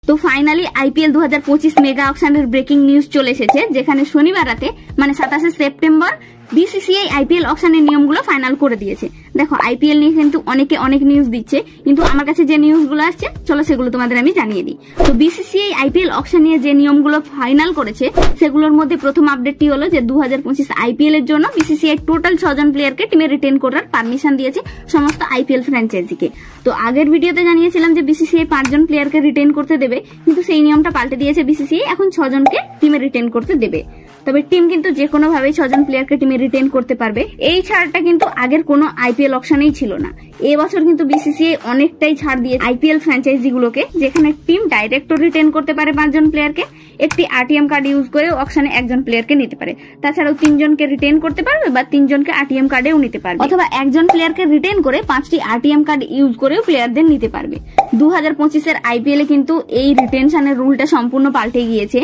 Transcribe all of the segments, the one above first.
তো finally IPL 2025 mega অকশনের breaking news চলে এসেছে, যেখানে শনিবার রাতে মানে 27 সেপ্টেম্বর বিসিসিআই আইপিএল অকশনের নিয়মগুলো ফাইনাল করে দিয়েছে। দেখো আইপিএল নিয়ে কিন্তু অনেকে অনেক নিউজ দিচ্ছে, কিন্তু আমার কাছে যে নিউজগুলো আসছে চলো সেগুলো তোমাদের আমি জানিয়ে দিই। তো বিসিসিআই আইপিএল অকশন নিয়ে যে নিয়মগুলো ফাইনাল করেছে সেগুলোর মধ্যে প্রথম আপডেটটি হলো যে 2025 আইপিএল এর জন্য বিসিসিআই টোটাল 6 জন প্লেয়ারকে টিমে রিটেন করার পারমিশন দিয়েছে সমস্ত আইপিএল ফ্র্যাঞ্চাইজিকে। তো আগের ভিডিওতে জানিয়েছিলাম যে বিসিসিআই 5 জন প্লেয়ারকে রিটেন করতে দেবে, কিন্তু সেই নিয়মটা পাল্টে দিয়েছে বিসিসিআই, এখন 6 জনকে টিমে রিটেন করতে দেবে। তবে টিম কিন্তু যে কোনো ভাবে 6 জন প্লেয়ারকে টিমে রিটেন করতে পারবে। এই ছাড়টা কিন্তু আগের কোনো আইপিএল অকশনেই ছিল না। এবছর কিন্তু বিসিসিআই অনেকটাই ছাড় দিয়ে আইপিএল ফ্র্যাঞ্চাইজি গুলোকে, যেখানে টিম ডাইরেক্ট রিটেন করতে পারে 5 জন প্লেয়ারকে, একটি আরটিএম কার্ড ইউজ করে অকশনে 1 জন প্লেয়ারকে নিতে পারে। তাছাড়াও 3 জনকে রিটেন করতে পারবে বা 3 জনকে আরটিএম কার্ডেও নিতে পারবে, অথবা 1 জন প্লেয়ারকে রিটেন করে 5টি আরটিএম কার্ড ইউজ করেও প্লেয়ারদের নিতে পারবে। 2025 এর আইপিএল এ কিন্তু এই রিটেনশনের রুলটা সম্পূর্ণ পাল্টে গিয়েছে।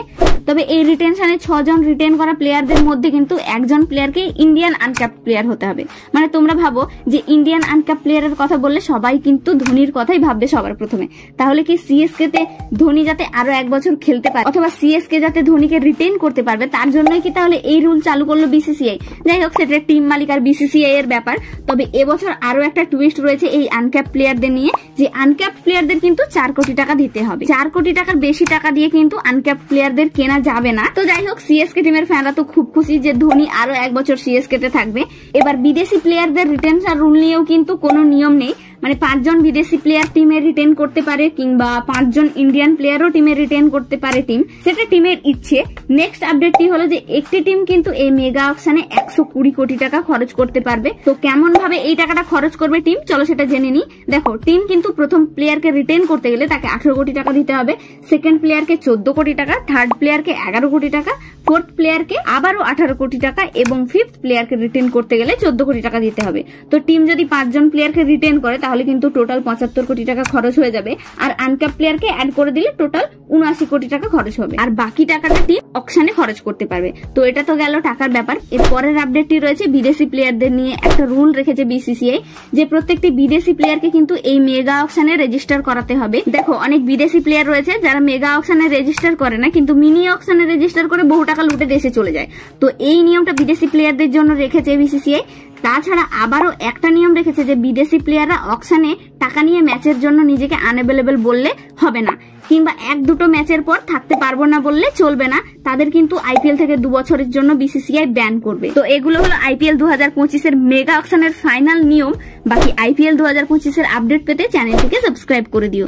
তবে এই রিটেনশনে 6 জন রিটেন করা প্লেয়ারদের মধ্যে কিন্তু 1 জন প্লেয়ারকে ইন্ডিয়ান আনক্যাপড প্লেয়ার হতে হবে। মানে তোমরা ভাবো যে ইন্ডিয়ান আনক্যাপড প্লেয়ারের কথা বললে সবাই কিন্তু ধোনির কথাই ভাববে সবার প্রথমে। তাহলে কি সিএসকে তে ধোনি যাতে আরো 1 বছর খেলতে পারে, অথবা সিএসকে যাতে ধোনিকে রিটেন করতে পারবে, তার জন্যই কি তাহলে এই রুল চালু করলো বিসিসিআই? যাই হোক, সেটা টিম মালিক আর বিসিসিআই এর ব্যাপার। তবে এবছর আরো একটা টুইস্ট রয়েছে এই আনক্যাপড প্লেয়ারদের নিয়ে, যে আনক্যাপড প্লেয়ারদের কিন্তু 4 কোটি টাকা দিতে হবে। 4 কোটি টাকার বেশি টাকা দিয়ে কিন্তু আনক্যাপড প্লেয়ারদের কেনা যাবে না। তো যাই হোক, সিএসকে টিমের ফ্যানরা তো খুব খুশি যে ধোনি আরো 1 বছর সিএসকে তে থাকবে। এবার বিদেশি প্লেয়ারদের রিটেনশন রুল নিয়েও কিন্তু কোনো নিয়ম নেই। মানে 5 জন বিদেশি প্লেয়ার টিমে রিটেন করতে পারে, কিংবা 5 জন ইন্ডিয়ান প্লেয়ারও টিমে রিটেন করতে পারে টিম, সেটা টিমের ইচ্ছে। নেক্সট আপডেটটি হলো যে একটি টিম কিন্তু এই মেগা অকশনে 120 কোটি টাকা খরচ করতে পারবে। তো কেমন ভাবে এই টাকাটা খরচ করবে টিম, চলো সেটা জেনে নিই। দেখো, টিম কিন্তু প্রথম প্লেয়ারকে রিটেন করতে গেলে তাকে 18 কোটি টাকা দিতে হবে, সেকেন্ড প্লেয়ারকে 14 কোটি টাকা, থার্ড প্লেয়ারকে 11 কোটি টাকা, ফোর্থ প্লেয়ারকে আবারও 18 কোটি টাকা এবং ফিফথ প্লেয়ারকে রিটেন করতে গেলে 14 কোটি টাকা দিতে হবে। তো টিম যদি 5 জন প্লেয়ারকে রিটেন করে তাহলে কিন্তু টোটাল 75 কোটি টাকা খরচ হয়ে যাবে, আর আনক্যাপ প্লেয়ারকে অ্যাড করে দিলে টোটাল 79 কোটি টাকা খরচ হবে, আর বাকি টাকাটা টিম অকশনে খরচ করতে পারবে। তো এটা তো গেল টাকার ব্যাপার। এর পরের আপডেটটি রয়েছে বিদেশি প্লেয়ারদের নিয়ে। একটা রুল রেখেছে বিসিসিআই যে প্রত্যেকটি বিদেশি প্লেয়ারকে কিন্তু এই মেগা অকশনে রেজিস্টার করাতে হবে। দেখো, অনেক বিদেশি প্লেয়ার রয়েছে যারা মেগা অকশনে রেজিস্টার করে না, কিন্তু মিনি অকশনে রেজিস্টার করে বহু টাকা লুটে দেশে চলে যায়। তো এই নিয়মটা বিদেশি প্লেয়ারদের জন্য রেখেছে বিসিসিআই। তাছাড়া আবারও একটা নিয়ম রেখেছে যে বিদেশি প্লেয়াররা অকশনে টাকা নিয়ে ম্যাচের জন্য নিজেকে আনঅ্যাভেলেবল বললে হবে না, কিংবা 1-2 ম্যাচের পর থাকতে পারবো না বললে চলবে না। তাদের কিন্তু আইপিএল থেকে 2 বছরের জন্য বিসিসিআই ব্যান করবে। তো এগুলো হলো আইপিএল 2025 এর মেগা অকশনের ফাইনাল নিয়ম। বাকি আইপিএল 2025 এর আপডেট পেতে চ্যানেলটিকে সাবস্ক্রাইব করে দিও।